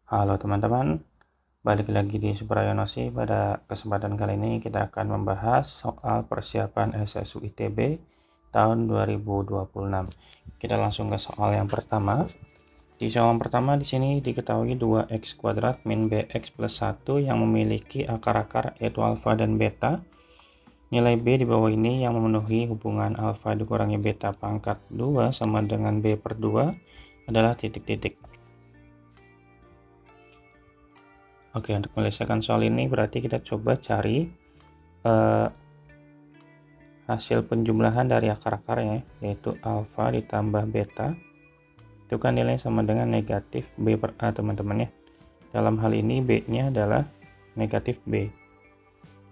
Halo teman-teman, balik lagi di Suprayonosi. Pada kesempatan kali ini kita akan membahas soal persiapan SSU ITB tahun 2026. Kita langsung ke soal yang pertama. Di soal yang pertama di sini diketahui 2x kuadrat min bx plus 1 yang memiliki akar-akar yaitu alfa dan beta. Nilai B di bawah ini yang memenuhi hubungan alfa dikurangi beta pangkat 2 sama dengan B per 2 adalah titik-titik. Oke, untuk menyelesaikan soal ini berarti kita coba cari hasil penjumlahan dari akar-akarnya, yaitu alfa ditambah beta. Itu kan nilainya sama dengan negatif B per A, teman-teman ya. Dalam hal ini B-nya adalah negatif B.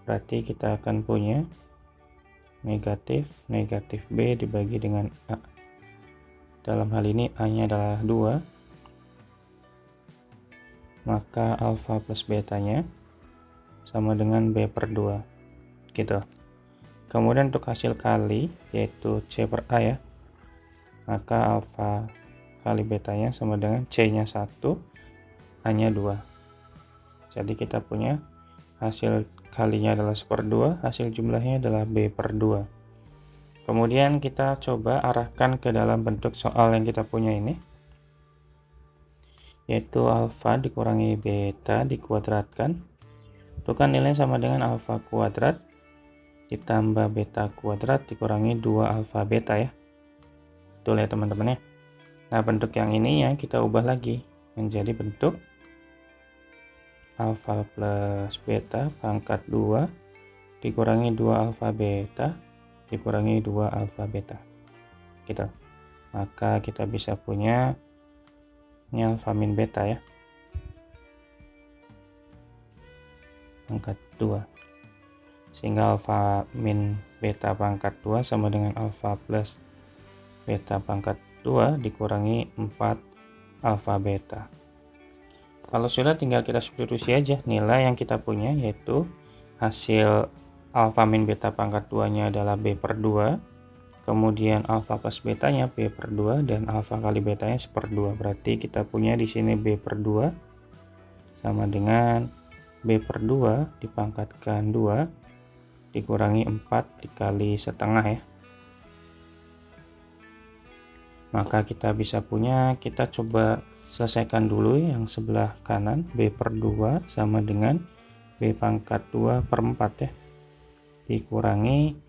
Berarti kita akan punya negatif B dibagi dengan A. Dalam hal ini A-nya adalah 2. Maka alfa plus betanya sama dengan B per 2. Gitu. Kemudian untuk hasil kali, yaitu C per A ya, maka alfa kali betanya sama dengan C-nya 1, A-nya 2. Jadi kita punya hasil kalinya adalah 1/2, hasil jumlahnya adalah B per 2. Kemudian kita coba arahkan ke dalam bentuk soal yang kita punya ini, yaitu alfa dikurangi beta dikuadratkan. Itu kan nilainya sama dengan alfa kuadrat ditambah beta kuadrat dikurangi 2 alfa beta ya. Betul ya teman-teman ya. Nah, bentuk yang ini ya kita ubah lagi menjadi bentuk alfa plus beta pangkat 2 dikurangi 2 alfa beta dikurangi 2 alfa beta. Gitu. Maka kita bisa punya ini alfa min beta ya. Pangkat 2. Sehingga alfa min beta pangkat 2 sama dengan alfa plus beta pangkat 2 dikurangi 4 alfa beta. Kalau sudah tinggal kita substitusi aja nilai yang kita punya, yaitu hasil alfa min beta pangkat 2-nya adalah B per 2, kemudian alfa plus betanya B per 2, dan alfa kali betanya 1/2. Berarti kita punya di sini B per 2 sama dengan B per 2 dipangkatkan 2 dikurangi 4 dikali setengah ya. Maka kita bisa punya, kita coba selesaikan dulu yang sebelah kanan, B per 2 sama dengan B pangkat 2 per 4 ya, dikurangi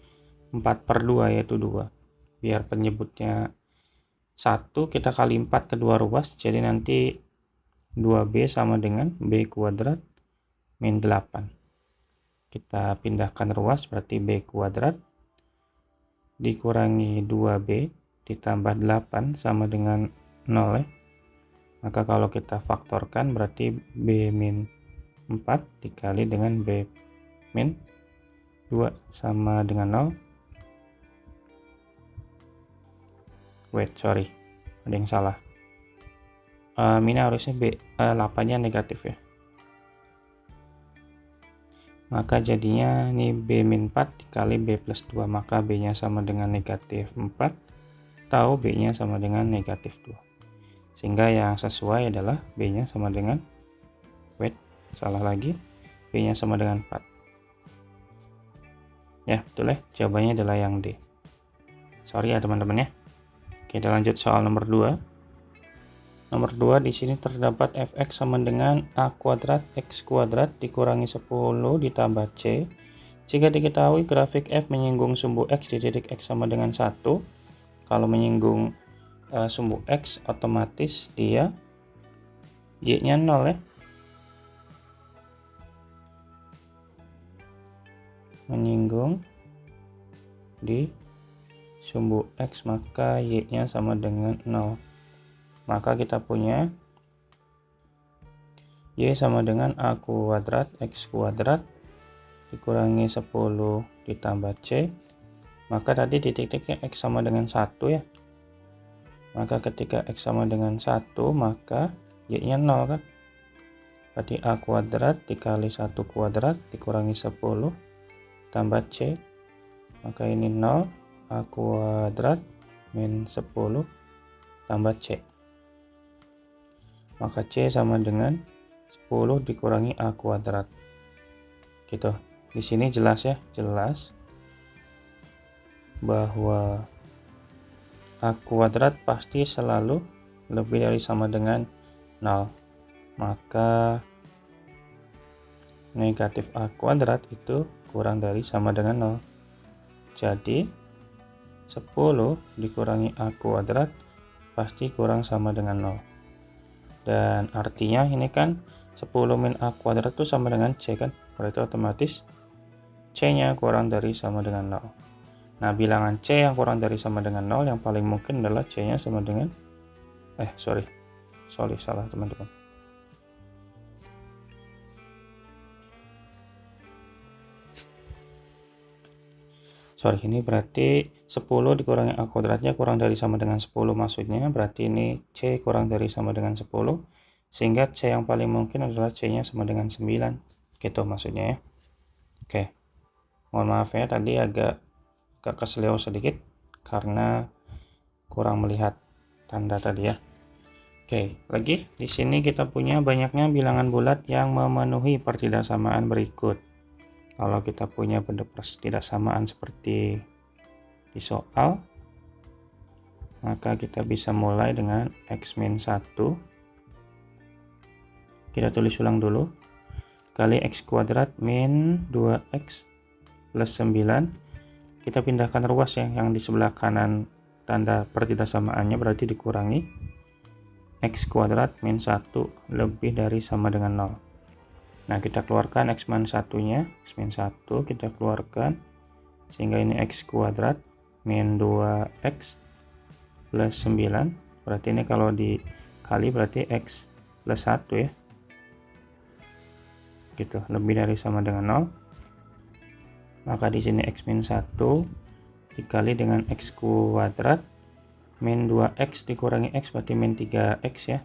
4/2 yaitu 2. Biar penyebutnya 1 kita kali 4 kedua ruas, jadi nanti 2B sama dengan B kuadrat min 8. Kita pindahkan ruas, berarti B kuadrat dikurangi 2B ditambah 8 sama dengan 0 ya. Maka kalau kita faktorkan berarti B min 4 dikali dengan B min 2 sama dengan 0. Sorry, ada yang salah. Min harusnya B, 8-nya negatif ya. Maka jadinya ini B min 4 dikali B plus 2, maka B-nya sama dengan negatif 4 atau B-nya sama dengan negatif 2. Sehingga yang sesuai adalah B-nya sama dengan, salah lagi, B-nya sama dengan 4. Ya, betul ya, jawabannya adalah yang D. Sorry ya teman-teman ya. Kita lanjut soal nomor 2. Nomor 2 di sini terdapat fx sama dengan a kuadrat x kuadrat dikurangi 10 ditambah c. Jika diketahui grafik f menyinggung sumbu x di titik x sama dengan 1. Kalau menyinggung sumbu x, otomatis dia y-nya 0 ya. Menyinggung di sumbu x, maka y-nya sama dengan 0. Maka kita punya y sama dengan a kuadrat x kuadrat dikurangi 10 ditambah c. Maka tadi titik-titiknya x sama dengan 1 ya. Maka ketika x sama dengan 1, maka y-nya 0 kan. Berarti a kuadrat dikali 1 kuadrat dikurangi 10 tambah c. Maka ini 0, a kuadrat min 10 tambah c. Maka C sama dengan 10 dikurangi A kuadrat. Gitu. Di sini jelas ya, jelas bahwa A kuadrat pasti selalu lebih dari sama dengan 0. Maka negatif A kuadrat itu kurang dari sama dengan 0. Jadi 10 dikurangi A kuadrat pasti kurang sama dengan 0. Dan artinya ini kan 10 min A kuadrat itu sama dengan C kan? Berarti otomatis C-nya kurang dari sama dengan 0. Nah, bilangan C yang kurang dari sama dengan 0 yang paling mungkin adalah C-nya sama dengan salah teman-teman. Ini berarti 10 dikurangi A kuadratnya kurang dari sama dengan 10, maksudnya berarti ini C kurang dari sama dengan 10, sehingga C yang paling mungkin adalah C-nya sama dengan 9. Gitu maksudnya ya. Oke. Mohon maaf ya, tadi agak kesleo sedikit karena kurang melihat tanda tadi ya. Oke, lagi di sini kita punya banyaknya bilangan bulat yang memenuhi pertidaksamaan berikut. Kalau kita punya bentuk pertidaksamaan seperti di soal, maka kita bisa mulai dengan x-1. Kita tulis ulang dulu. Kali x kuadrat min 2x plus 9. Kita pindahkan ruas ya, yang di sebelah kanan tanda pertidaksamaannya berarti dikurangi x kuadrat min 1 lebih dari sama dengan 0. Nah, kita keluarkan x min 1-nya, x min 1 kita keluarkan, sehingga ini x kuadrat min 2x plus 9, berarti ini kalau dikali berarti x plus 1 ya, gitu, lebih dari sama dengan 0. Maka di sini x min 1 dikali dengan x kuadrat min 2x dikurangi x berarti min 3x ya,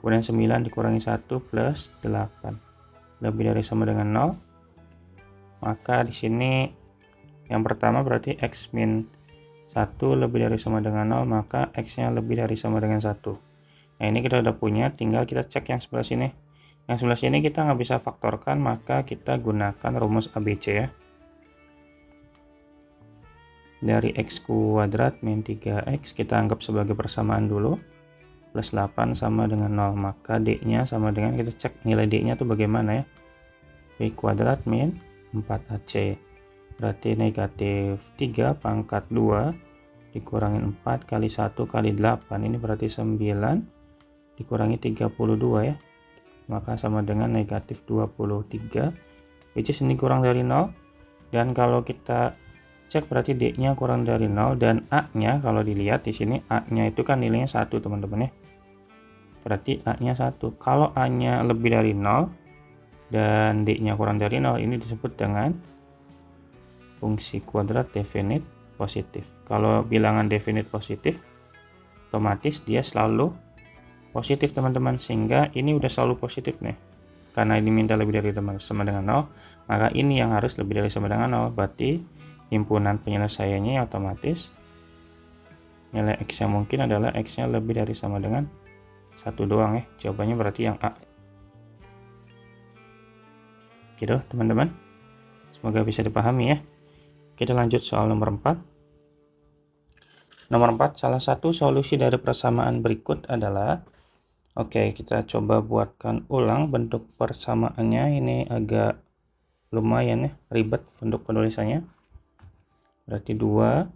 kemudian 9 dikurangi 1 plus 8 lebih dari sama dengan 0. Maka di sini yang pertama berarti x min 1 lebih dari sama dengan 0, maka x-nya lebih dari sama dengan 1. Nah, ini kita udah punya, tinggal kita cek yang sebelah sini. Yang sebelah sini kita nggak bisa faktorkan, maka kita gunakan rumus ABC ya. Dari x kuadrat min 3x kita anggap sebagai persamaan dulu, plus 8 sama dengan 0, maka D-nya sama dengan, kita cek nilai D-nya tuh bagaimana ya, B kuadrat min 4AC, berarti negatif 3 pangkat 2 dikurangi 4 kali 1 kali 8, ini berarti 9 dikurangi 32 ya, maka sama dengan negatif 23, which is ini kurang dari 0. Dan kalau kita cek berarti D-nya kurang dari 0, dan A-nya kalau dilihat di sini A-nya itu kan nilainya 1 teman-teman ya. Berarti A-nya 1. Kalau A-nya lebih dari 0 dan D-nya kurang dari 0, ini disebut dengan fungsi kuadrat definit positif. Kalau bilangan definit positif, otomatis dia selalu positif teman-teman, sehingga ini udah selalu positif nih. Karena ini minta lebih dari sama dengan 0, maka ini yang harus lebih dari sama dengan 0. Berarti himpunan penyelesaiannya otomatis nilai x yang mungkin adalah x-nya lebih dari sama dengan 1 doang ya. Jawabannya berarti yang A. Gitu teman-teman. Semoga bisa dipahami ya. Kita lanjut soal nomor 4. Nomor 4, salah satu solusi dari persamaan berikut adalah, oke, kita coba buatkan ulang bentuk persamaannya. Ini agak lumayan ya, ribet bentuk penulisannya. Berarti 2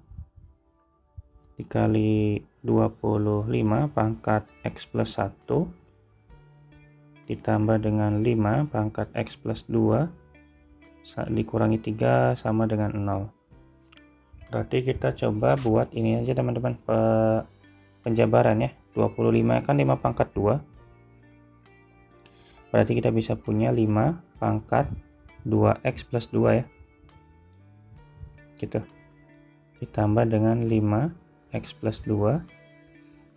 dikali 25 pangkat x plus 1 ditambah dengan 5 pangkat x plus 2 dikurangi 3 sama dengan 0. Berarti kita coba buat ini aja teman-teman, penjabaran ya. 25 kan 5 pangkat 2, berarti kita bisa punya 5 pangkat 2x plus 2 ya, gitu, ditambah dengan 5x plus 2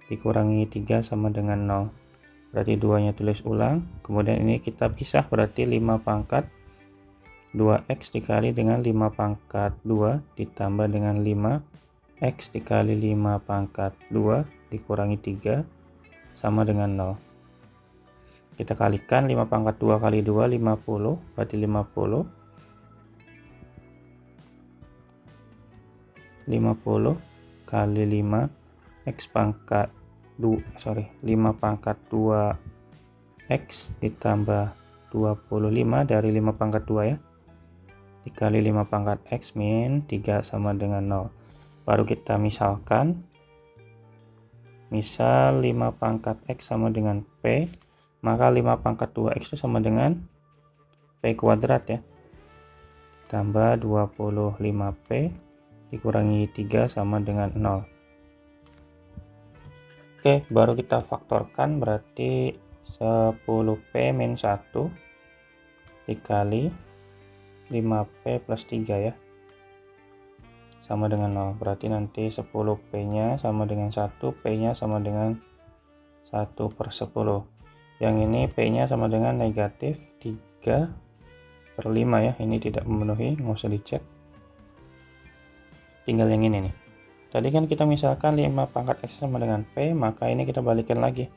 dikurangi 3 sama dengan 0. Berarti 2 nya tulis ulang, kemudian ini kita pisah, berarti 5 pangkat 2x dikali dengan 5 pangkat 2 ditambah dengan 5x dikali 5 pangkat 2 dikurangi 3 sama dengan 0. Kita kalikan 5 pangkat 2 kali 2, 50, berarti 50. 50 kali 5 X pangkat 5 pangkat 2 X ditambah 25 dari 5 pangkat 2 ya. Dikali 5 pangkat X min 3 sama dengan 0. Baru kita misalkan. Misal 5 pangkat X sama dengan P, maka 5 pangkat 2X itu sama dengan P kuadrat ya. Tambah 25P dikurangi 3 sama dengan 0. Oke, baru kita faktorkan, berarti 10P min 1 dikali 5P plus 3 ya. Sama dengan 0. Berarti nanti 10P-nya sama dengan 1, P-nya sama dengan 1/10. Yang ini P-nya sama dengan negatif 3/5 ya. Ini tidak memenuhi, nggak usah dicek. Tinggal yang ini nih. Tadi kan kita misalkan 5 pangkat X sama dengan P, maka ini kita balikan lagi.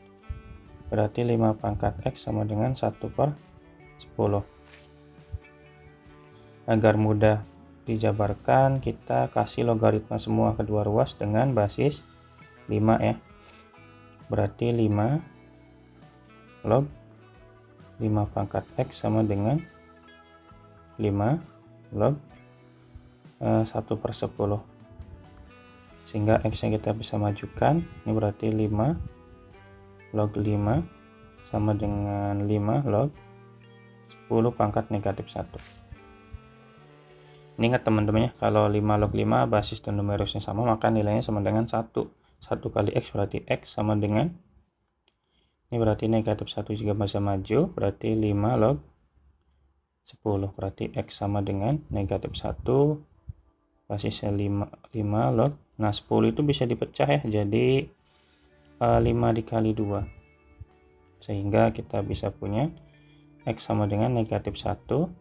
Berarti 5 pangkat X sama dengan 1/10. Agar mudah dijabarkan, kita kasih logaritma semua kedua ruas dengan basis 5 ya. Berarti 5 log 5 pangkat X sama dengan 5 log 1/10. Sehingga X-nya kita bisa majukan. Ini berarti 5 log 5 sama dengan 5 log 10 pangkat negatif 1. Ini ingat teman-teman ya, kalau 5 log 5 basis dan numerusnya sama, maka nilainya sama dengan 1. 1 kali X berarti X sama dengan, ini berarti negatif 1 juga bisa maju, berarti 5 log 10. Berarti X sama dengan negatif 1, basisnya 5 log. Nah 10 itu bisa dipecah ya, jadi 5 dikali 2. Sehingga kita bisa punya X sama dengan negatif 1.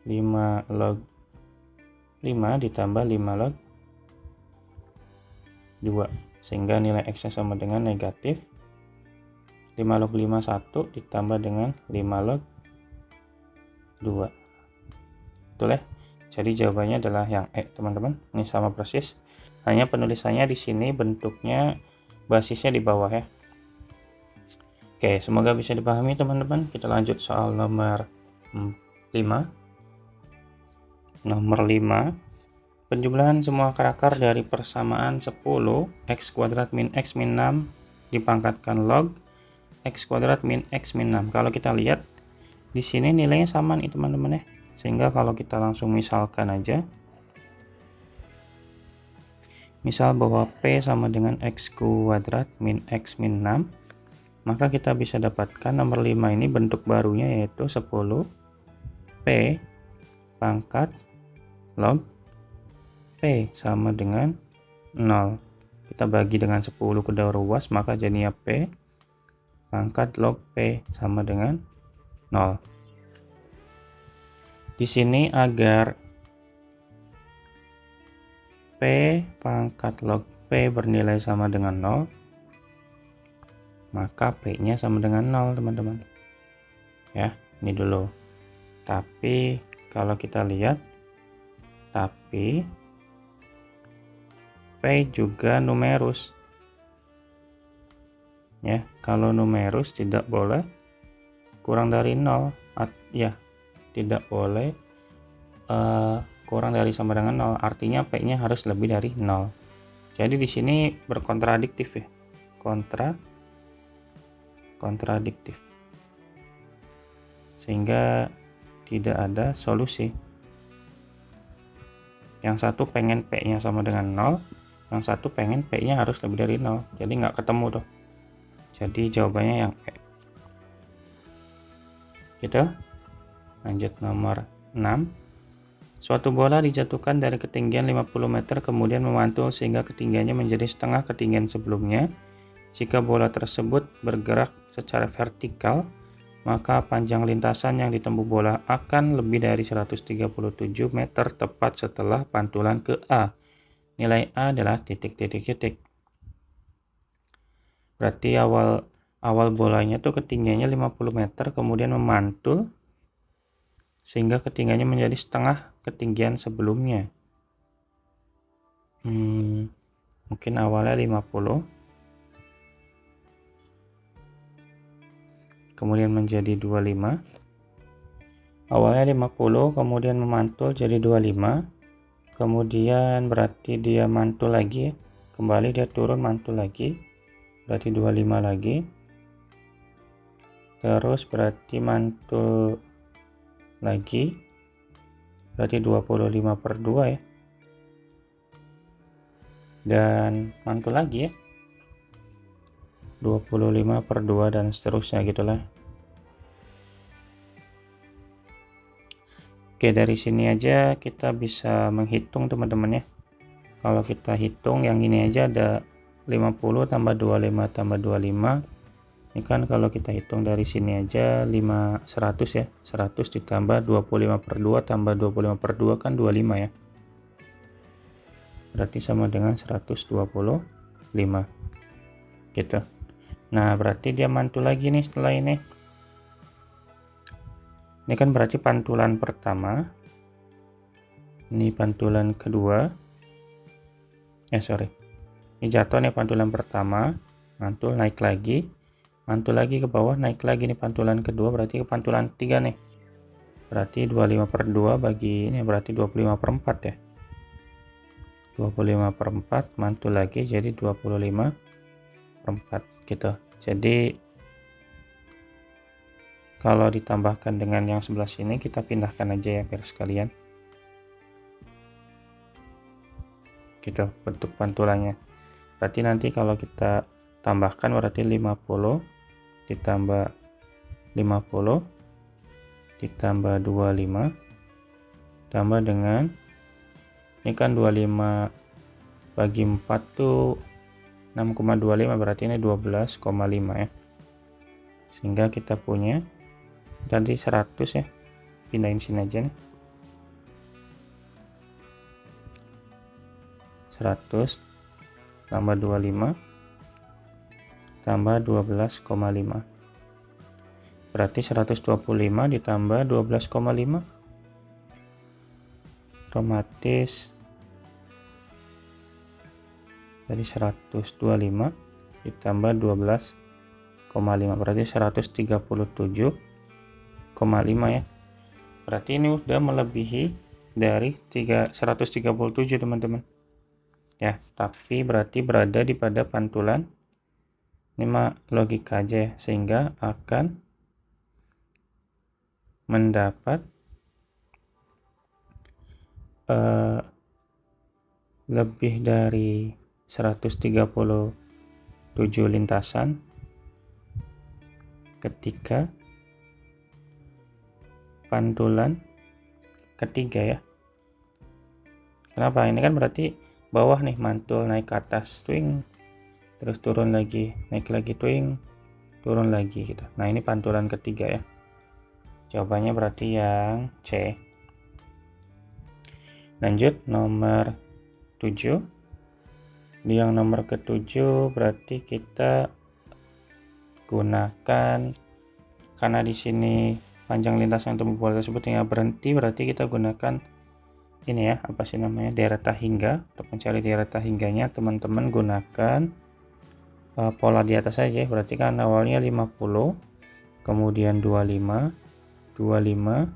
5 log 5 ditambah 5 log 2. Sehingga nilai X-nya sama dengan negatif 5 log 5 1 ditambah dengan 5 log 2. Betul ya? Jadi jawabannya adalah yang E teman-teman. Ini sama persis. Hanya penulisannya di sini bentuknya basisnya di bawah ya. Oke, semoga bisa dipahami teman-teman. Kita lanjut soal nomor 5. Nomor 5, penjumlahan semua akar dari persamaan 10 X kuadrat min X min 6 dipangkatkan log X kuadrat min X min 6. Kalau kita lihat di sini nilainya sama nih teman-teman ya. Sehingga kalau kita langsung misalkan aja, misal bahwa P sama dengan X kuadrat min X min 6, maka kita bisa dapatkan nomor 5 ini bentuk barunya yaitu 10 P pangkat log P sama dengan 0. Kita bagi dengan 10 kedua ruas, maka jadinya P pangkat log P sama dengan 0. Di sini agar P pangkat log P bernilai sama dengan 0, maka P-nya sama dengan 0 teman-teman. Ya, ini dulu. Tapi kalau kita lihat, tapi P juga numerus. Ya, kalau numerus tidak boleh kurang dari 0. Ya, tidak boleh kurang dari sama dengan 0. Artinya P-nya harus lebih dari 0. Jadi di sini berkontradiktif ya. Kontradiktif. Sehingga tidak ada solusi. Yang satu pengen P-nya sama dengan 0, yang satu pengen P-nya harus lebih dari 0. Jadi nggak ketemu tuh. Jadi jawabannya yang E. Gitu. Lanjut nomor 6. Suatu bola dijatuhkan dari ketinggian 50 meter kemudian memantul sehingga ketinggiannya menjadi setengah ketinggian sebelumnya. Jika bola tersebut bergerak secara vertikal, maka panjang lintasan yang ditempuh bola akan lebih dari 137 meter tepat setelah pantulan ke A. Nilai A adalah titik. Berarti awal bolanya tuh ketinggiannya 50 meter, kemudian memantul sehingga ketinggiannya menjadi setengah ketinggian sebelumnya. Mungkin awalnya 50, kemudian menjadi 25. Awalnya 50, kemudian memantul jadi 25, kemudian berarti dia mantul lagi, kembali dia turun mantul lagi, berarti 25 lagi, terus berarti mantul lagi, berarti 25/2 ya, dan mantul lagi ya, 25/2 dan seterusnya gitulah. Oke, dari sini aja kita bisa menghitung teman-teman ya. Kalau kita hitung yang ini aja ada 50 tambah 25 tambah 25. Ini kan kalau kita hitung dari sini aja 100 ya. 100 ditambah 25/2 tambah 25/2 kan 25 ya. Berarti sama dengan 125 gitu. Nah, berarti dia mantul lagi nih setelah ini. Ini kan berarti pantulan pertama. Ini pantulan kedua. Ini jatuh nih pantulan pertama, mantul naik lagi, mantul lagi ke bawah, naik lagi nih pantulan kedua, berarti ke pantulan ketiga nih. Berarti 25/2 bagi ini berarti 25/4 ya. 25/4 mantul lagi jadi 25/4 gitu. Jadi kalau ditambahkan dengan yang sebelah sini, kita pindahkan aja ya biar sekalian. Gitu bentuk pantulannya. Berarti nanti kalau kita tambahkan berarti 50 ditambah 50 ditambah 25 tambah dengan ini kan 25 bagi 4 tuh 6,25, berarti ini 12,5 ya. Sehingga kita punya tadi 100 ya. Pindahin sini aja nih. 100 tambah 25 tambah 12,5. Berarti 125 ditambah 12,5 otomatis dari 125 ditambah 12,5 berarti 137,5 ya. Berarti ini udah melebihi dari 137 teman-teman ya, tapi berarti berada di pada pantulan. Ini mah logika aja ya, sehingga akan mendapat lebih dari 137 lintasan ketika pantulan ketiga ya. Kenapa? Ini kan berarti bawah nih mantul naik ke atas, twing, terus turun lagi, naik lagi, twing, turun lagi gitu. Nah, ini pantulan ketiga ya. Jawabannya berarti yang C. Lanjut nomor 7. Di yang nomor ke-7 berarti kita gunakan, karena di sini panjang lintasan tubuh bola tersebut tinggal berhenti, berarti kita gunakan ini ya, apa sih namanya, daerah hingga. Untuk mencari daerah hingganya teman-teman gunakan pola di atas saja, berarti kan awalnya 50, kemudian 25, 25,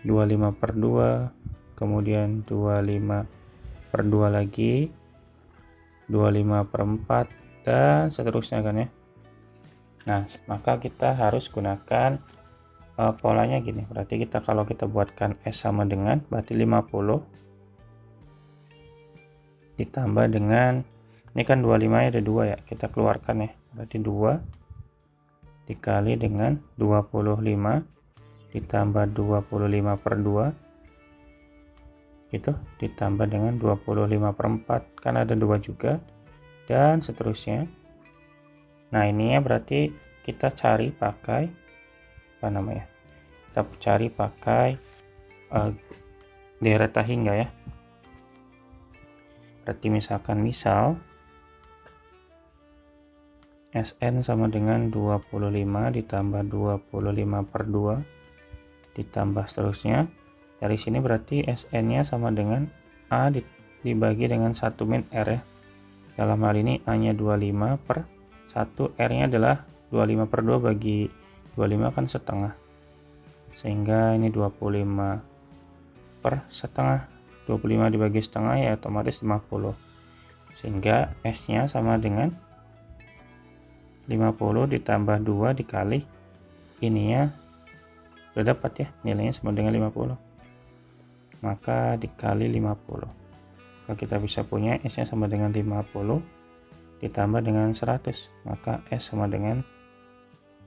25/2, kemudian 25/2 lagi, 25/4 dan seterusnya kan ya. Nah, maka kita harus gunakan polanya gini. Berarti kita kalau kita buatkan S sama dengan berarti 50 ditambah dengan ini kan 25 ada 2 ya, kita keluarkan ya, berarti 2 dikali dengan 25 ditambah 25/2 gitu, ditambah dengan 25/4 kan ada 2 juga, dan seterusnya. Nah, ini ya berarti kita cari pakai apa namanya, kita cari pakai daerah hingga ya. Berarti misal Sn sama dengan 25 ditambah 25 per 2 ditambah seterusnya. Dari sini berarti Sn-nya sama dengan A dibagi dengan 1 min R ya. Dalam hal ini A-nya 25 per 1, R-nya adalah 25 per 2 bagi 25 kan setengah. Sehingga ini 25 per setengah. 25 dibagi setengah ya otomatis 50. Sehingga S-nya sama dengan 50 ditambah 2 dikali ininya udah dapat ya, nilainya sama dengan 50. Maka dikali 50. Maka kita bisa punya S-nya sama dengan 50 ditambah dengan 100. Maka S sama dengan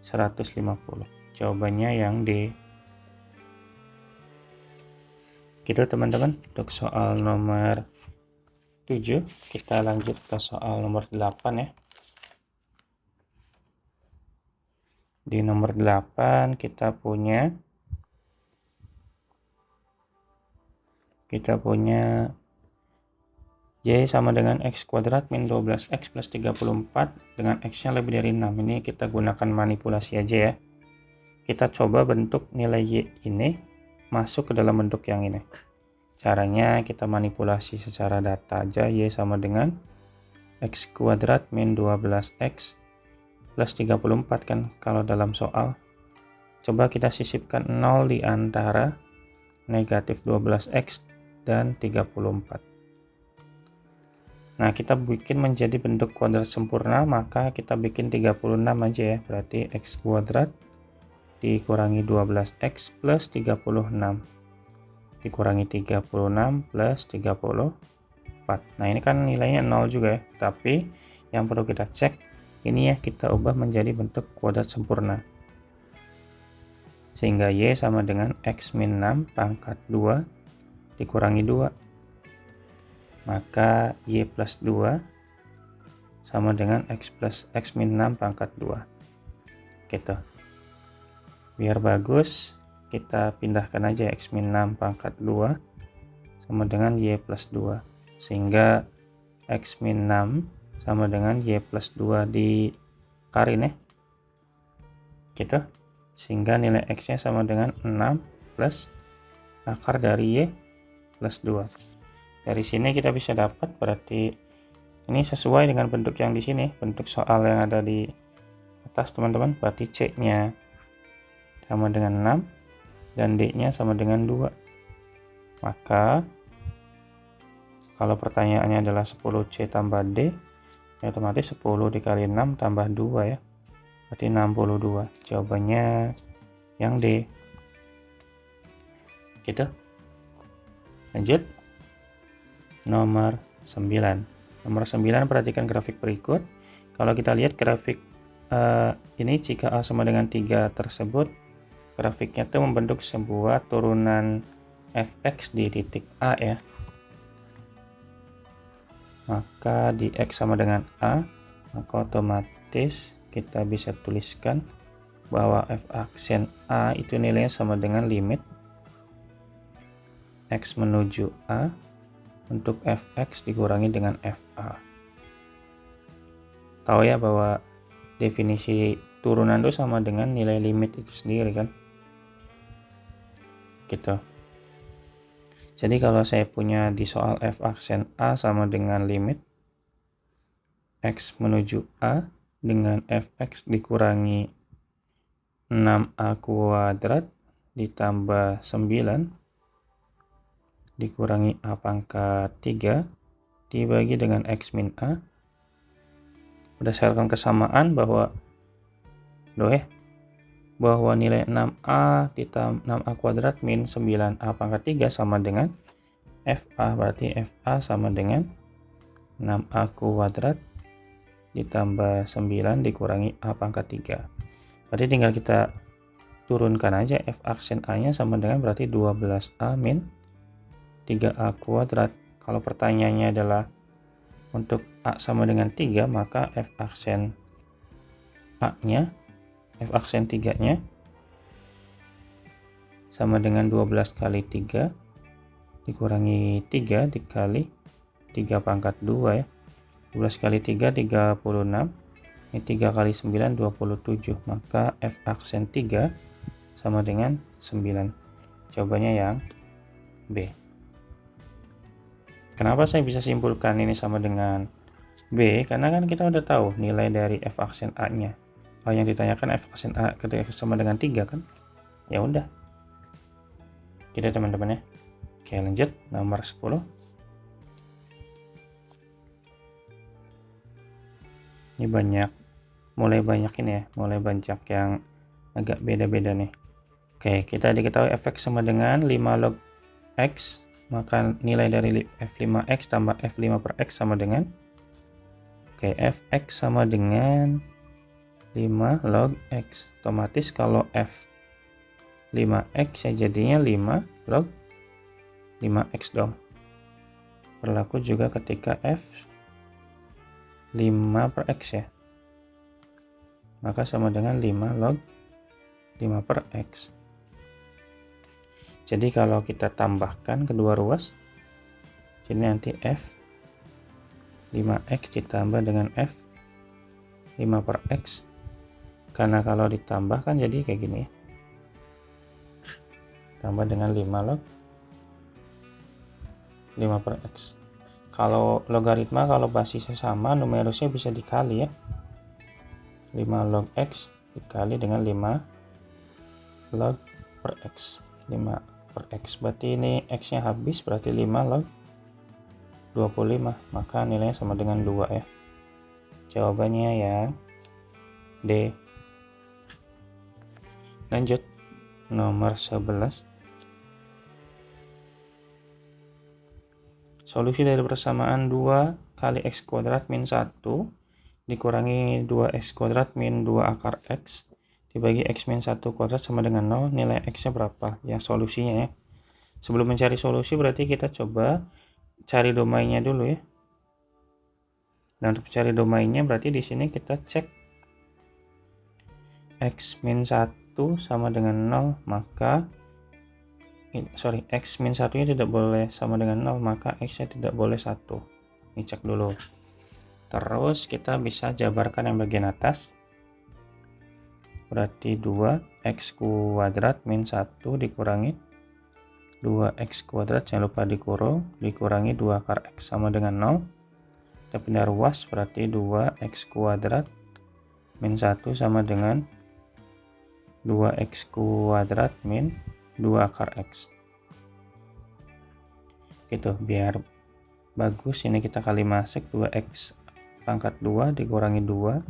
150. Jawabannya yang D. Gitu teman-teman untuk soal nomor 7. Kita lanjut ke soal nomor 8 ya. Di nomor 8 kita punya Y sama dengan X kuadrat min 12X plus 34 dengan X-nya lebih dari 6. Ini kita gunakan manipulasi aja ya. Kita coba bentuk nilai Y ini masuk ke dalam bentuk yang ini. Caranya kita manipulasi secara data aja. Y sama dengan X kuadrat min 12X plus 34 kan kalau dalam soal. Coba kita sisipkan 0 di antara negatif 12X dan 34. Nah, kita bikin menjadi bentuk kuadrat sempurna, maka kita bikin 36 aja ya. Berarti X kuadrat dikurangi 12X plus 36 dikurangi 36 plus 34. Nah, ini kan nilainya 0 juga ya. Tapi yang perlu kita cek ini ya, kita ubah menjadi bentuk kuadrat sempurna. Sehingga Y sama dengan X min 6 pangkat 2 dikurangi 2. Maka Y plus 2 sama dengan X plus X min 6 pangkat 2. Gitu. Biar bagus, kita pindahkan aja X min 6 pangkat 2 sama dengan Y plus 2. Sehingga X min 6 sama dengan Y plus 2 dikarin ya. Gitu. Sehingga nilai X-nya sama dengan 6 plus akar dari Y plus 2. Dari sini kita bisa dapat berarti ini sesuai dengan bentuk yang di sini, bentuk soal yang ada di atas teman-teman. Berarti C-nya sama dengan 6 dan D-nya sama dengan 2. Maka kalau pertanyaannya adalah 10C tambah D, ya otomatis 10 dikali 6 tambah 2 ya. Berarti 62. Jawabannya yang D. Gitu. Lanjut. Nomor 9. Nomor 9, perhatikan grafik berikut. Kalau kita lihat grafik ini jika A sama dengan 3 tersebut, grafiknya itu membentuk sebuah turunan fx di titik A ya. Maka di X sama dengan A, maka otomatis kita bisa tuliskan bahwa f aksen A itu nilainya sama dengan limit X menuju A untuk fx dikurangi dengan fa. Tahu ya bahwa definisi turunan itu sama dengan nilai limit itu sendiri kan. Gitu. Jadi kalau saya punya di soal f aksen A sama dengan limit X menuju A dengan fx dikurangi 6A kuadrat ditambah 9 dikurangi A pangkat 3 dibagi dengan X min A. Berdasarkan kesamaan bahwa nilai 6A ditambah 6A kuadrat min 9A pangkat 3 sama dengan FA. Berarti FA sama dengan 6A kuadrat ditambah 9 dikurangi A pangkat 3. Berarti tinggal kita turunkan aja F aksen A nya sama dengan berarti 12A min 3A kuadrat. Kalau pertanyaannya adalah untuk A sama dengan 3, maka F aksen A nya, F aksen 3 nya sama dengan 12 kali 3 dikurangi 3 dikali 3 pangkat 2 ya. 12 kali 3 36 Ini 3 kali 9, 27. Maka F aksen 3 sama dengan 9. Jawabannya yang B. Kenapa saya bisa simpulkan ini sama dengan B? Karena kan kita udah tahu nilai dari F aksen A-nya. Kalau yang ditanyakan F aksen A ketika sama dengan 3 kan? Ya udah. Kita teman-teman ya. Oke, lanjut nomor 10. Ini mulai banyak ini ya, mulai banyak yang agak beda-beda nih. Oke, kita diketahui Fx sama dengan 5 log X, maka nilai dari F5X tambah F5 per X sama dengan, oke, Fx sama dengan 5 log X. Otomatis kalau F5X ya jadinya 5 log 5X dong. Berlaku juga ketika F5 per X ya. Maka sama dengan 5 log 5 per X. Jadi kalau kita tambahkan kedua ruas, jadi nanti F5X ditambah dengan F5 per X. Karena kalau ditambahkan jadi kayak gini ya. Tambah dengan 5 log 5 per X. Kalau logaritma, kalau basisnya sama, numerusnya bisa dikali ya. 5 log X dikali dengan 5 log per X. 5 per X, berarti ini X nya habis, berarti 5 log 25, maka nilainya sama dengan 2 ya. Jawabannya yang D. Lanjut nomor 11. Solusi dari persamaan 2 kali X kuadrat min 1 dikurangi 2X kuadrat min 2 akar X dibagi X min 1 kuadrat sama dengan 0, nilai X nya berapa? Yang solusinya ya. Sebelum mencari solusi berarti kita coba cari domainnya dulu ya. Nah, untuk mencari domainnya berarti di sini kita cek X min 1 sama dengan 0, maka X min 1 nya tidak boleh sama dengan 0, maka X nya tidak boleh 1. Ini cek dulu. Terus kita bisa jabarkan yang bagian atas. Berarti 2X kuadrat min 1 dikurangi 2X kuadrat, jangan lupa dikurung, dikurangi 2 akar X sama dengan 0. Kita pindah ruas, berarti 2X kuadrat min 1 sama dengan 2X kuadrat min 2 akar X. Gitu, biar bagus ini kita kali masuk 2X pangkat 2 dikurangi 2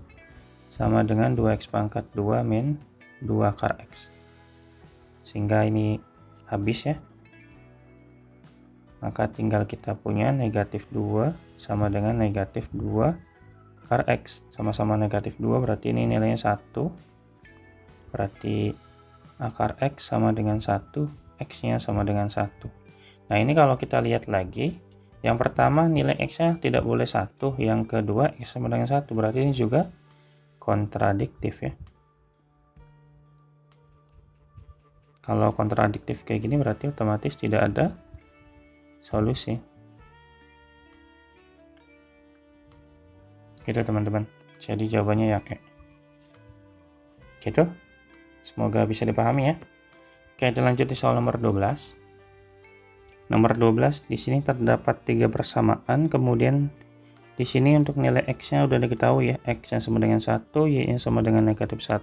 sama dengan 2X pangkat 2 min 2 akar X. Sehingga ini habis ya. Maka tinggal kita punya negatif 2 sama dengan negatif 2 akar X. Sama-sama negatif 2 berarti ini nilainya 1. Berarti akar X sama dengan 1, X-nya sama dengan 1. Nah ini kalau kita lihat lagi, yang pertama nilai X-nya tidak boleh 1, yang kedua X sama dengan 1, berarti ini juga kontradiktif ya. Kalau kontradiktif kayak gini berarti otomatis tidak ada solusi. Gitu teman-teman. Jadi jawabannya ya kayak gitu. Semoga bisa dipahami ya. Oke, kita lanjut di soal nomor 12. Nomor 12 di sini terdapat 3 persamaan, kemudian di sini untuk nilai X-nya udah diketahui ya, X-nya sama dengan 1, Y-nya sama dengan negatif 1,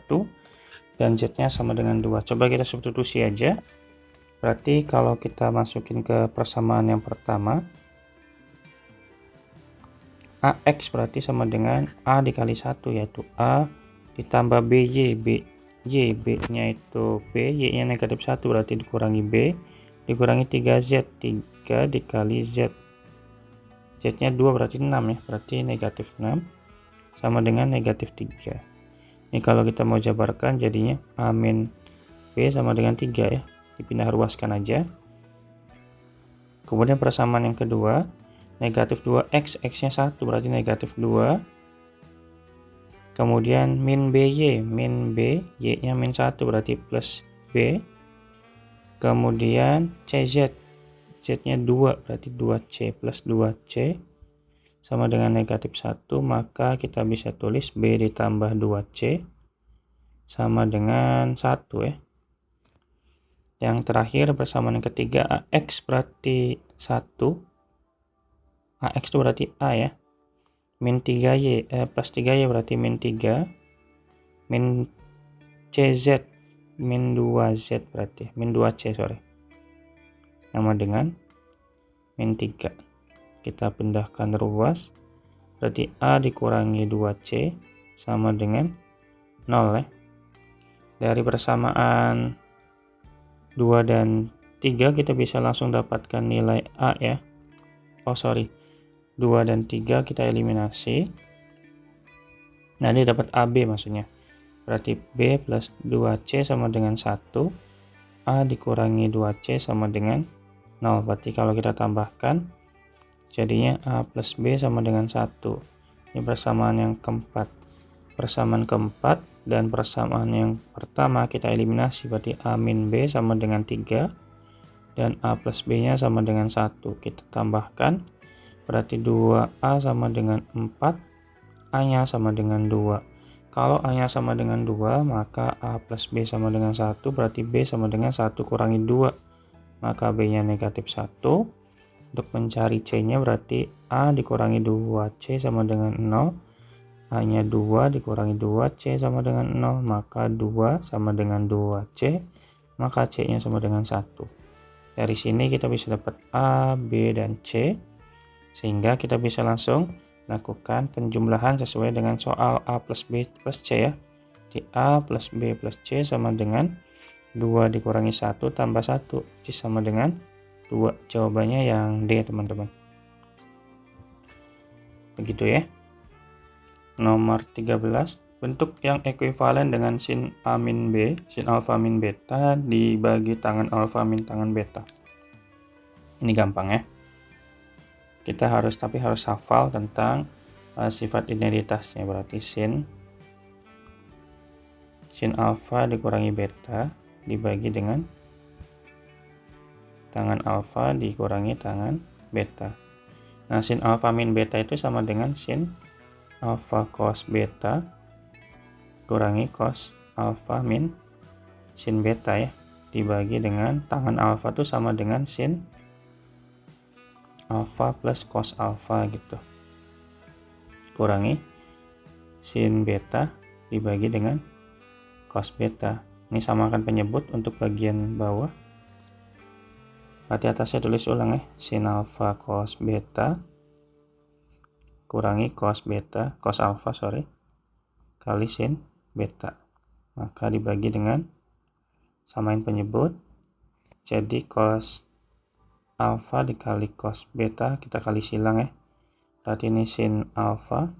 dan Z-nya sama dengan 2. Coba kita substitusi aja. Berarti kalau kita masukin ke persamaan yang pertama, AX berarti sama dengan A dikali 1, yaitu A ditambah BY, B-nya itu B, Y-nya negatif 1, berarti dikurangi B, dikurangi 3Z, 3 dikali Z. Z-nya 2 berarti 6 ya, berarti negatif 6 sama dengan negatif 3. Ini kalau kita mau jabarkan jadinya A min B sama dengan 3 ya, dipindah ruaskan aja. Kemudian persamaan yang kedua, negatif 2X, X-nya 1 berarti negatif 2. Kemudian min BY, Y-nya min 1 berarti plus B. Kemudian CZ, Z-nya 2 berarti 2C plus 2C sama dengan negatif 1, maka kita bisa tulis B ditambah 2C sama dengan 1 ya. Yang terakhir persamaan yang ketiga, AX berarti 1. AX itu berarti A ya. Min 3Y, plus 3Y berarti min 3. Min CZ, min 2Z berarti, min 2C sorry. Sama dengan min 3. Kita pindahkan ruas, berarti A dikurangi 2C sama dengan 0 ya. Dari persamaan 2 dan 3 kita bisa langsung dapatkan nilai A ya. Oh sorry, 2 dan 3 kita eliminasi. Nah ini dapat AB maksudnya. Berarti B plus 2C sama dengan 1. A dikurangi 2C sama dengan 0. Berarti kalau kita tambahkan, jadinya A plus B sama dengan 1. Ini persamaan yang keempat. Persamaan keempat dan persamaan yang pertama kita eliminasi. Berarti A min B sama dengan 3. Dan A plus B nya sama dengan 1. Kita tambahkan. Berarti 2A sama dengan 4. A nya sama dengan 2. Kalau A nya sama dengan 2, maka A plus B sama dengan 1, berarti B sama dengan 1 kurangi 2. Maka B nya negatif 1. Untuk mencari C nya berarti A dikurangi 2C sama dengan 0. A nya 2 dikurangi 2C sama dengan 0. Maka 2 sama dengan 2C. Maka C nya sama dengan 1. Dari sini kita bisa dapat A, B, dan C. Sehingga kita bisa langsung lakukan penjumlahan sesuai dengan soal A plus B plus C ya. Di A plus B plus C sama dengan 2 dikurangi 1 tambah 1, C sama dengan 2. Jawabannya yang D teman-teman. Begitu ya. Nomor 13, bentuk yang ekuivalen dengan sin A min B, sin alfa min beta dibagi tangan alfa min tangan beta. Ini gampang ya. Kita harus hafal tentang sifat identitasnya. Berarti sin alfa dikurangi beta dibagi dengan tangan alfa dikurangi tangan beta. Nah, sin alfa min beta itu sama dengan sin alfa cos beta kurangi cos alfa min sin beta ya, dibagi dengan tangan alfa itu sama dengan sin alfa plus cos alfa gitu, kurangi sin beta dibagi dengan cos beta. Ini samakan penyebut untuk bagian bawah. Berarti atasnya tulis ulang ya, sin alfa cos beta kurangi cos beta, cos alfa sorry, kali sin beta. Maka dibagi dengan samain penyebut. Jadi cos alfa dikali cos beta kita kali silang ya. Berarti ini sin alfa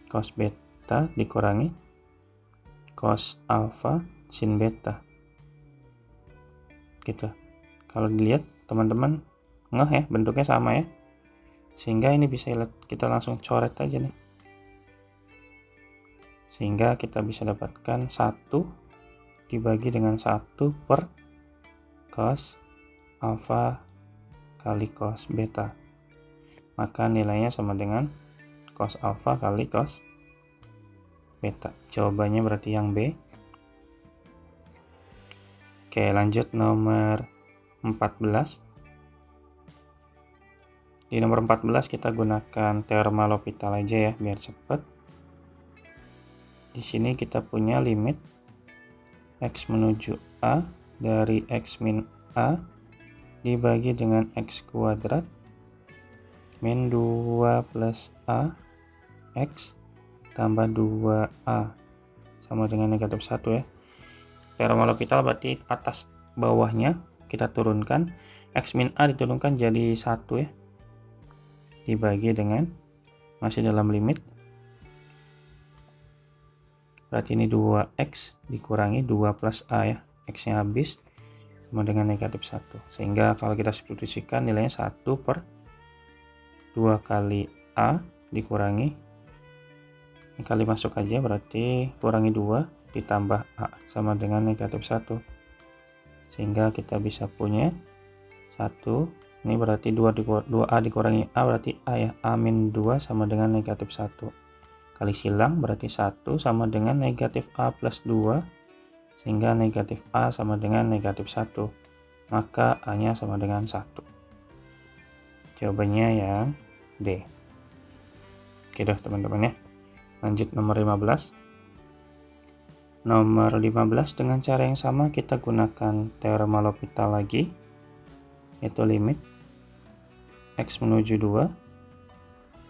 cos beta dikurangi cos alfa sin beta. Gitu. Kalau dilihat teman-teman ngeh ya, bentuknya sama ya. Sehingga ini bisa kita langsung coret aja nih. Sehingga kita bisa dapatkan 1 dibagi dengan 1 per cos alfa kali cos beta. Maka nilainya sama dengan cos alfa kali cos beta. Jawabannya berarti yang B. Oke, lanjut nomor 14. Di nomor 14 kita gunakan teorema L'Hopital aja ya biar cepat. Di sini kita punya limit X menuju A dari X min A dibagi dengan X kuadrat min 2 plus A X tambah 2A sama dengan negatif 1 ya. Teorema L'Hopital berarti atas bawahnya kita turunkan, X min A diturunkan jadi 1 ya, dibagi dengan masih dalam limit, berarti ini 2X dikurangi 2 plus A ya, X nya habis sama dengan negatif 1. Sehingga kalau kita substitusikan nilainya 1 per 2 kali A dikurangi, ini kali masuk aja berarti kurangi 2 ditambah A sama dengan negatif 1. Sehingga kita bisa punya 1 Ini berarti 2A dikurangi A berarti A ya. A min 2 sama dengan negatif 1. Kali silang berarti 1 sama dengan negatif A plus 2. Sehingga negatif A sama dengan negatif 1. Maka A-nya sama dengan 1. Jawabannya yang D. Oke dah teman-teman ya. Lanjut nomor 15. Nomor 15 dengan cara yang sama kita gunakan teorema L'Hopital lagi. Yaitu limit X menuju 2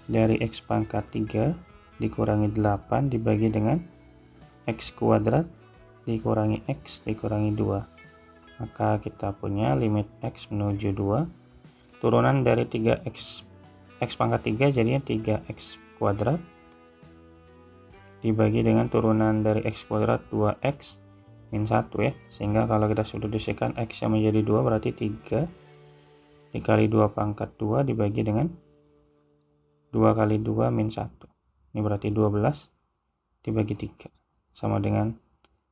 dari X pangkat 3 dikurangi 8 dibagi dengan X kuadrat dikurangi X dikurangi 2. Maka kita punya limit X menuju 2. Turunan dari 3X X pangkat 3 jadinya 3X kuadrat dibagi dengan turunan dari X kuadrat 2X min 1 ya. Sehingga kalau kita substitusikan X yang menjadi 2 berarti 3 dikali 2 pangkat 2 dibagi dengan 2 kali 2 min 1. Ini berarti 12 dibagi 3 sama dengan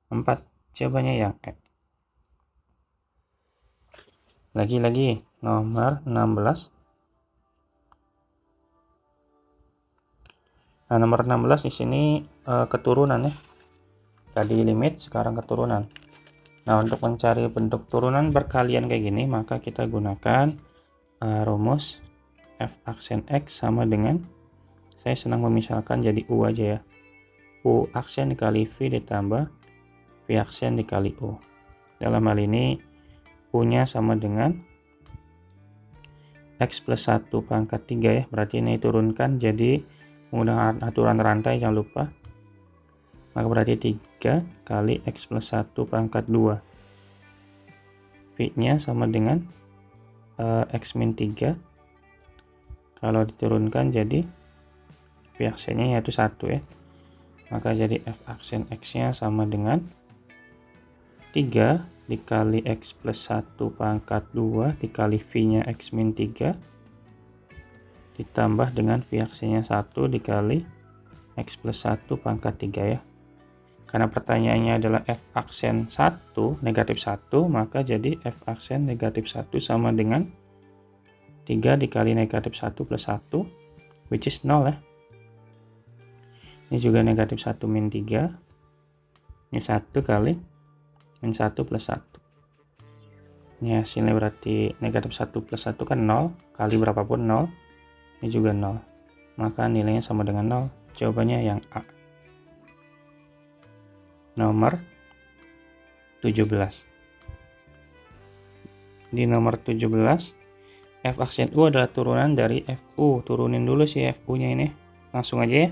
4. Jawabannya yang E. Lagi-lagi nomor 16. Nah, nomor 16 di sini keturunan ya. Tadi limit, sekarang keturunan. Nah, untuk mencari bentuk turunan berkalian kayak gini, maka kita gunakan rumus F aksen X sama dengan, saya senang memisalkan jadi U aja ya. U aksen dikali V ditambah V aksen dikali U. Dalam hal ini U-nya sama dengan X plus 1 pangkat 3 ya. Berarti ini turunkan jadi menggunakan aturan rantai, jangan lupa. Maka berarti 3 kali X plus 1 pangkat 2. V-nya sama dengan X min 3. Kalau diturunkan jadi V aksennya yaitu 1 ya. Maka jadi F aksen X-nya sama dengan 3 dikali X plus 1 pangkat 2 dikali V-nya X min 3 ditambah dengan V aksennya 1 dikali X plus 1 pangkat 3 ya. Karena pertanyaannya adalah F aksen 1 negatif 1, maka jadi F aksen negatif 1 sama dengan 3 dikali negatif 1 plus 1, which is 0 ya. Ini juga negatif 1 min 3. Ini 1 kali min 1 plus 1. Ini hasilnya berarti negatif 1 plus 1 kan 0. Kali berapapun 0. Ini juga 0. Maka nilainya sama dengan 0. Jawabannya yang A. Nomor 17. Di nomor 17, F aksen U adalah turunan dari FU. Turunin dulu sih FU-nya ini. Langsung aja ya.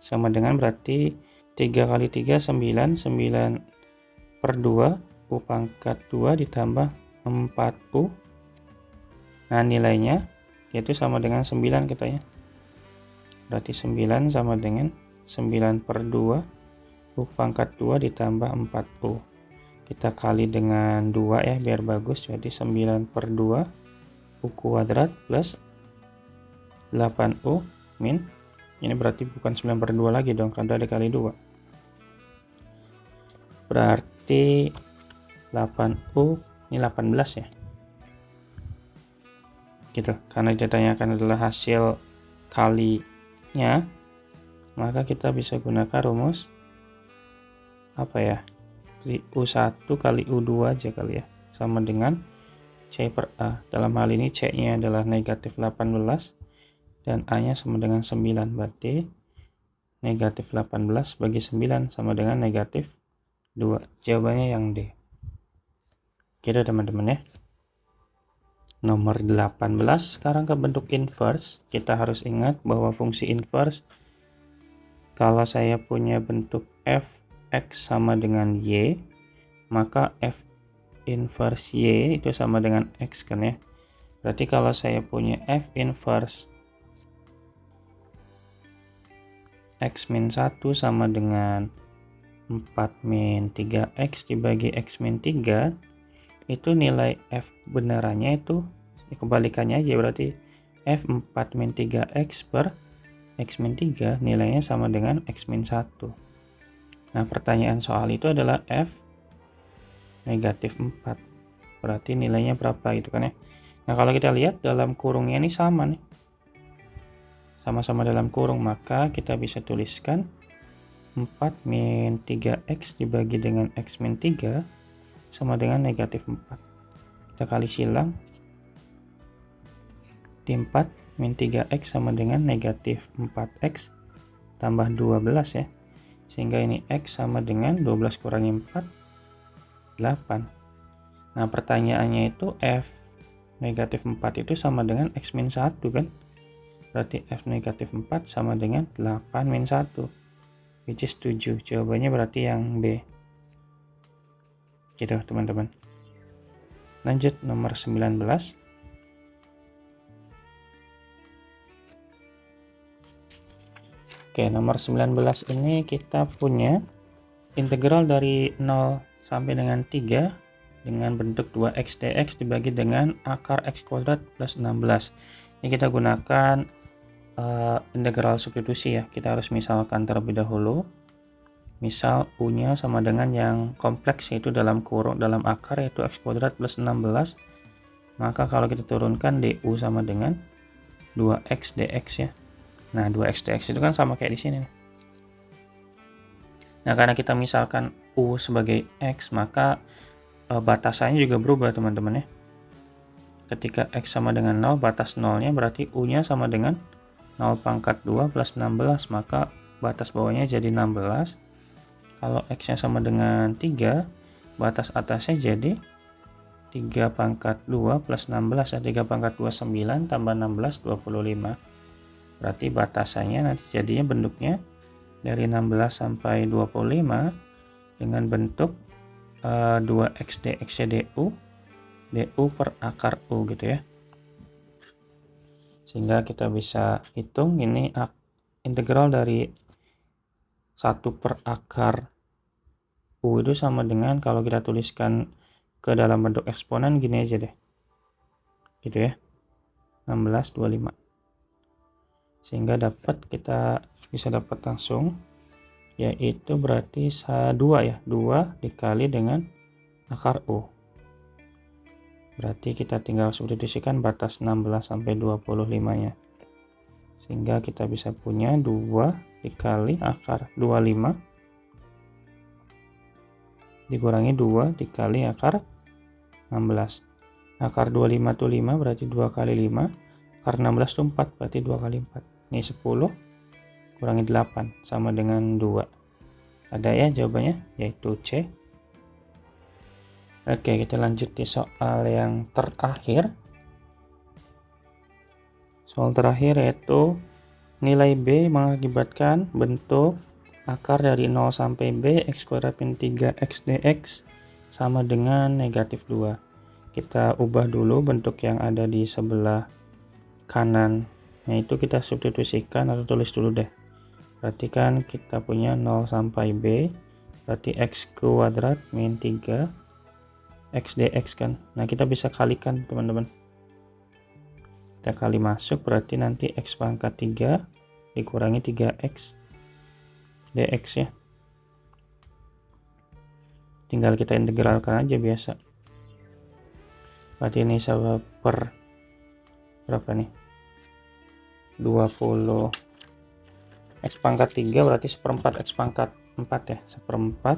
Sama dengan berarti 3 kali 3 9. 9 per 2. U pangkat 2 ditambah 4U. Nah nilainya yaitu sama dengan 9 kita ya. Berarti 9 sama dengan 9 per 2. U pangkat 2 ditambah 4U. Kita kali dengan 2 ya biar bagus. Jadi 9 per 2 U kuadrat plus 8U min. Ini berarti bukan 9 per 2 lagi dong, karena dikali 2. Berarti 8U ini 18 ya. Gitu. Karena ditanyakan adalah hasil kalinya, maka kita bisa gunakan rumus apa ya? U1 kali U2 aja kali ya. Sama dengan C per A. Dalam hal ini C-nya adalah negatif 18 dan A-nya sama dengan 9. Berarti negatif 18 bagi 9 sama dengan negatif 2. Jawabannya yang D. Gitu teman-teman ya. Nomor 18, sekarang ke bentuk inverse. Kita harus ingat bahwa fungsi inverse, kalau saya punya bentuk f x sama dengan y, maka f inverse y itu sama dengan x kan ya. Berarti kalau saya punya f inverse x min 1 sama dengan 4 min 3x dibagi x min 3, itu nilai f benarannya itu kebalikannya aja, berarti f 4 min 3x per x min 3 nilainya sama dengan x min 1. Nah pertanyaan soal itu adalah f negatif 4, berarti nilainya berapa gitu kan ya. Nah, kalau kita lihat dalam kurungnya ini sama nih. Sama-sama dalam kurung, maka kita bisa tuliskan 4 min 3x dibagi dengan x min 3 sama dengan negatif 4. Kita kali silang. Di 4 min 3x sama dengan negatif 4x tambah 12 ya. Sehingga ini x sama dengan 12 kurangi 4, 8. Nah, pertanyaannya itu f negatif 4 itu sama dengan x min 1 kan? Berarti f negatif 4 sama dengan 8 min 1, which is 7. Jawabannya berarti yang B. Gitu teman-teman. Lanjut nomor 19. Oke, nomor 19 ini kita punya integral dari 0 sampai dengan 3 dengan bentuk 2x dx dibagi dengan akar x kuadrat plus 16. Ini kita gunakan integral substitusi ya. Kita harus misalkan terlebih dahulu. Misal u-nya sama dengan yang kompleks, yaitu dalam kurung dalam akar, yaitu x kuadrat plus 16. Maka kalau kita turunkan du sama dengan 2x dx ya. Nah, 2x dx itu kan sama kayak di sini. Nah, karena kita misalkan u sebagai x, maka batasannya juga berubah teman-teman ya. Ketika x sama dengan 0, batas 0-nya berarti u-nya sama dengan 0 pangkat 2 plus 16, maka batas bawahnya jadi 16. Kalau x-nya sama dengan 3, batas atasnya jadi 3 pangkat 2 plus 16 ya. 3 pangkat 2 9 tambah 16 25. Berarti batasannya nanti jadinya bentuknya dari 16 sampai 25 dengan bentuk 2x dx du per akar u gitu ya. Sehingga kita bisa hitung ini integral dari 1 per akar u itu sama dengan, kalau kita tuliskan ke dalam bentuk eksponen gini aja deh. Gitu ya. 16/25. Sehingga kita bisa dapat langsung, yaitu berarti 2 ya, 2 dikali dengan akar u. Berarti kita tinggal substitusikan batas 16 sampai 25 nya. Sehingga kita bisa punya 2 dikali akar 25 dikurangi 2 dikali akar 16. Akar 25 itu 5, berarti 2 kali 5. Akar 16 itu 4, berarti 2 kali 4. Ini 10 kurangi 8 sama dengan 2. Ada ya jawabannya, yaitu C. Oke, kita lanjut di soal yang terakhir. Soal terakhir yaitu nilai B mengakibatkan bentuk akar dari 0 sampai B x kuadrat min 3x dx sama dengan negatif 2. Kita ubah dulu bentuk yang ada di sebelah kanan. Nah, itu kita substitusikan atau tulis dulu deh. Berarti kan kita punya 0 sampai B, berarti x kuadrat min 3 x dx kan. Nah, kita bisa kalikan teman-teman. Kita kali masuk, berarti nanti x pangkat 3 dikurangi 3x dx ya. Tinggal kita integralkan aja biasa. Berarti ini sama per berapa nih? 20 x pangkat 3 berarti seperempat x pangkat 4 ya. Seperempat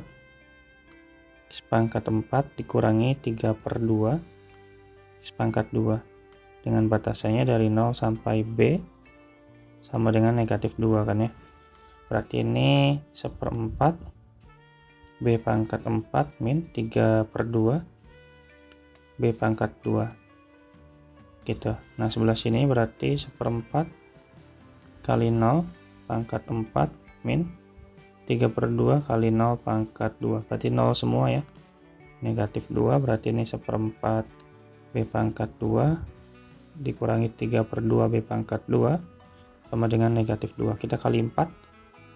x pangkat 4 dikurangi 3/2 x pangkat 2 dengan batasannya dari 0 sampai B sama dengan negatif 2 kan ya. Berarti ini seperempat B pangkat 4 min 3/2 B pangkat 2 gitu. Nah, sebelah sini berarti seperempat kali 0 pangkat 4 min 3/2 kali 0 pangkat 2, berarti 0 semua ya. Negatif 2, berarti ini seperempat B pangkat 2 dikurangi 3/2 B pangkat 2 sama dengan negatif 2. Kita kali 4,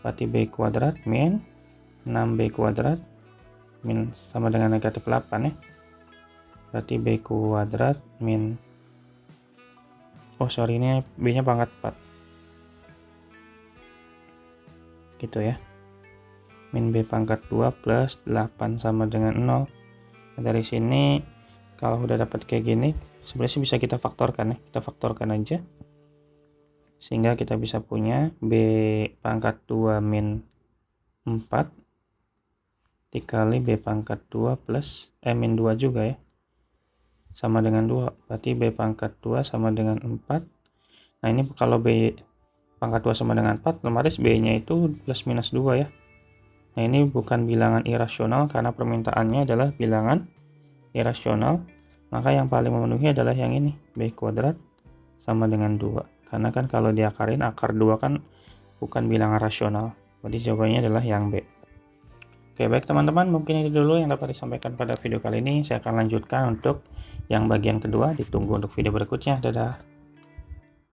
berarti B kuadrat min 6B kuadrat min sama dengan negatif 8 ya. Berarti B kuadrat min, ini B nya pangkat 4 gitu ya, min B pangkat 2 plus 8 sama dengan 0. Nah, dari sini kalau udah dapat kayak gini, sebenarnya bisa kita faktorkan ya, kita faktorkan aja sehingga kita bisa punya B pangkat 2 min 4 dikali B pangkat 2 plus min 2 juga ya, sama dengan 2, berarti B pangkat 2 sama dengan 4. Nah ini kalau B pangkat 2 sama dengan 4, otomatis B nya itu plus minus 2 ya. Nah ini bukan bilangan irasional karena permintaannya adalah bilangan irasional, maka yang paling memenuhi adalah yang ini, B kuadrat sama dengan 2. Karena kan kalau diakarin, akar 2 kan bukan bilangan rasional, jadi jawabannya adalah yang B. Oke, baik teman-teman, mungkin itu dulu yang dapat disampaikan pada video kali ini. Saya akan lanjutkan untuk yang bagian kedua, ditunggu untuk video berikutnya. Dadah.